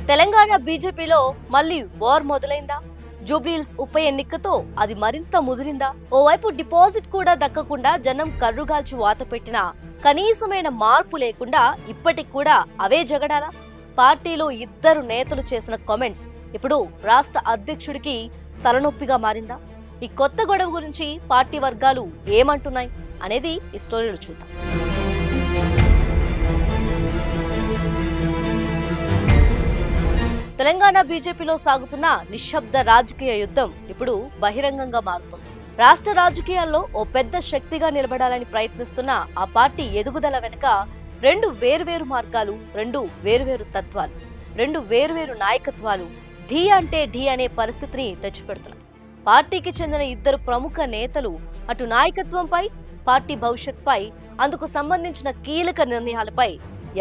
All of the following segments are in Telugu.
తెలంగాణ బీజేపీలో మళ్ళీ వార్ మొదలైందా? జూబ్లీహిల్స్ ఉప ఎన్నికతో అది మరింత ముదిరిందా? ఓవైపు డిపాజిట్ కూడా దక్కకుండా జనం కర్రుగాల్చి వాత పెట్టినా కనీసమైన మార్పు లేకుండా ఇప్పటికి కూడా అవే జగడాలా? పార్టీలో ఇద్దరు నేతలు చేసిన కామెంట్స్ ఇప్పుడు రాష్ట్ర అధ్యక్షుడికి తలనొప్పిగా మారిందా? ఈ కొత్త గొడవ గురించి పార్టీ వర్గాలు ఏమంటున్నాయి అనేది ఈ స్టోరీలో చూద్దాం. తెలంగాణ బీజేపీలో సాగుతున్న నిశ్శబ్ద రాజకీయ యుద్ధం ఇప్పుడు బహిరంగంగా మారుతుంది. రాష్ట్ర రాజకీయాల్లో ఓ పెద్ద శక్తిగా నిలబడాలని ప్రయత్నిస్తున్న ఆ పార్టీ ఎదుగుదల వెనుక రెండు వేర్వేరు మార్గాలు, రెండు వేర్వేరు తత్వాలు, రెండు వేర్వేరు నాయకత్వాలు ఢీ అంటే ఢీ అనే పరిస్థితిని తెచ్చిపెడుతున్నాయి. పార్టీకి చెందిన ఇద్దరు ప్రముఖ నేతలు అటు నాయకత్వంపై, పార్టీ భవిష్యత్పై, అందుకు సంబంధించిన కీలక నిర్ణయాలపై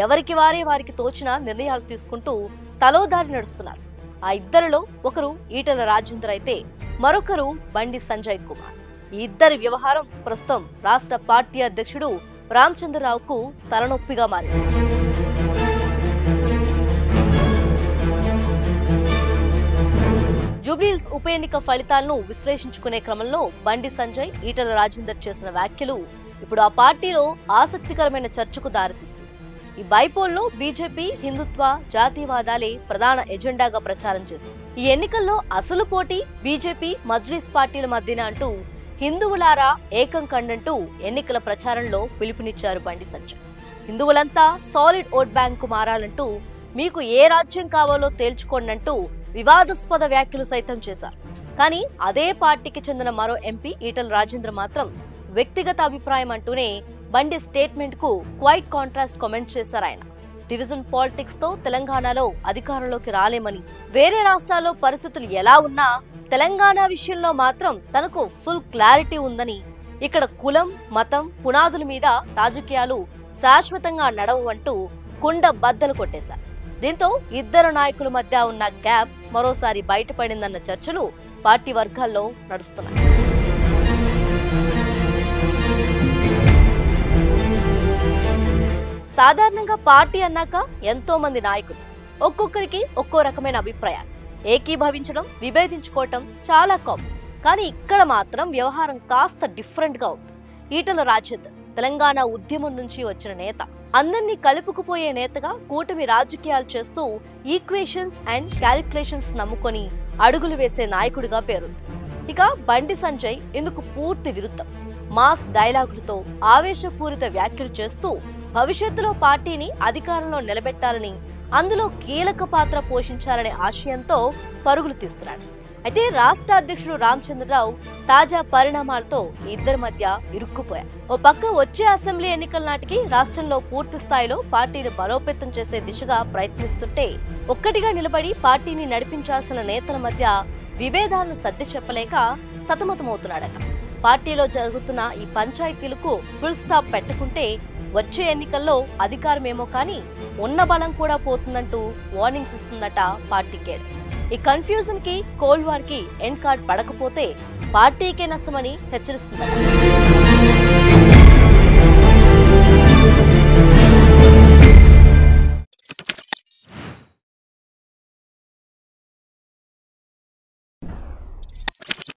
ఎవరికి వారికి తోచిన నిర్ణయాలు తీసుకుంటూ తలోదారి నడుస్తున్నారు. ఆ ఇద్దరిలో ఒకరు ఈటెల రాజేందర్ అయితే మరొకరు బండి సంజయ్ కుమార్. ఈ ఇద్దరి వ్యవహారం ప్రస్తుతం రాష్ట్ర పార్టీ అధ్యక్షుడు రామచంద్రరావుకు తలనొప్పిగా మారింది. జూబ్లీహిల్స్ ఉప ఎన్నిక ఫలితాలను విశ్లేషించుకునే క్రమంలో బండి సంజయ్, ఈటెల రాజేందర్ చేసిన వ్యాఖ్యలు ఇప్పుడు ఆ పార్టీలో ఆసక్తికరమైన చర్చకు దారితీసింది. ఈ బైపోల్లో బీజేపీ హిందుత్వ, జాతీయవాదాలే ప్రధాన ఎజెండాగా ప్రచారం చేసింది. ఈ ఎన్నికల్లో అసలు పోటీ బీజేపీ, మజ్లిస్ పార్టీల మధ్యన అంటూ హిందువులారా ఏకం కండంటూ ఎన్నికల ప్రచారంలో పిలుపునిచ్చారు Bandi Sanjay. హిందువులంతా solid vote bank మారాలంటూ, మీకు ఏ రాజ్యం కావాలో తేల్చుకోండంటూ వివాదాస్పద వ్యాఖ్యలు సైతం చేశారు. కానీ అదే పార్టీకి చెందిన మరో ఎంపీ ఈటెల రాజేందర్ మాత్రం వ్యక్తిగత అభిప్రాయం అంటూనే బండి స్టేట్మెంట్ కు క్వైట్ కాంట్రాస్ట్ కామెంట్ చేశారు. ఆయన డివిజన్ పాలిటిక్స్ తో తెలంగాణలో అధికారంలోకి రాలేమని, వేరే రాష్ట్రాల్లో పరిస్థితులు ఎలా ఉన్నా తెలంగాణ విషయంలో మాత్రం తనకు ఫుల్ క్లారిటీ ఉందని, ఇక్కడ కులం, మతం పునాదుల మీద రాజకీయాలు శాశ్వతంగా నడవంటూ కుండ బద్దలు కొట్టేశారు. దీంతో ఇద్దరు నాయకుల మధ్య ఉన్న గ్యాప్ మరోసారి బయటపడిందన్న చర్చలు పార్టీ వర్గాల్లో నడుస్తున్నాయి. సాధారణంగా పార్టీ అన్నాక ఎంతో మంది నాయకులు, ఒక్కొక్కరికి ఒక్కో రకమైన అభిప్రాయాలు, ఏకీభవించడం, విభేదించుకోవటం చాలా కామన్. కానీ ఇక్కడ మాత్రం వ్యవహారం కాస్త డిఫరెంట్ గా ఉంది. ఈటెల రాజేందర్ తెలంగాణ ఉద్యమం నుంచి వచ్చిన నేత, అందరినీ కలుపుకుపోయే నేతగా కూటమి రాజకీయాలు చేస్తూ ఈక్వేషన్స్ అండ్ క్యాలిక్యులేషన్స్ నమ్ముకొని అడుగులు వేసే నాయకుడిగా పేరుంది. ఇక బండి సంజయ్ ఇందుకు పూర్తి విరుద్ధం. మాస్ డైలాగులతో ఆవేశపూరిత వ్యాఖ్యలు చేస్తూ భవిష్యత్తులో పార్టీని అధికారంలో నిలబెట్టాలని, అందులో కీలక పాత్ర పోషించాలనే ఆశయంతో పరుగులు తీస్తున్నాడు. అయితే రాష్ట్ర అధ్యక్షుడు రామచంద్రరావు తాజా పరిణామాలతో ఇద్దరి మధ్య ఇరుక్కుపోయారు. ఓ పక్క వచ్చే అసెంబ్లీ ఎన్నికల నాటికి రాష్ట్రంలో పూర్తి స్థాయిలో పార్టీని బలోపేతం చేసే దిశగా ప్రయత్నిస్తుంటే, ఒక్కటిగా నిలబడి పార్టీని నడిపించాల్సిన నేతల మధ్య విభేదాలను సర్ది చెప్పలేక సతమతమవుతున్నాడట. పార్టీలో జరుగుతున్న ఈ పంచాయతీలకు ఫుల్ స్టాప్ పెట్టకుంటే వచ్చే ఎన్నికల్లో అధికారమేమో కానీ ఉన్న బలం కూడా పోతుందంటూ వార్నింగ్స్ ఇస్తుందట పార్టీ కేడర్. ఈ కన్ఫ్యూజన్ కి, కోల్డ్ వార్ కి ఎండ్ కార్డ్ పడకపోతే పార్టీకే నష్టమని హెచ్చరిస్తుందట.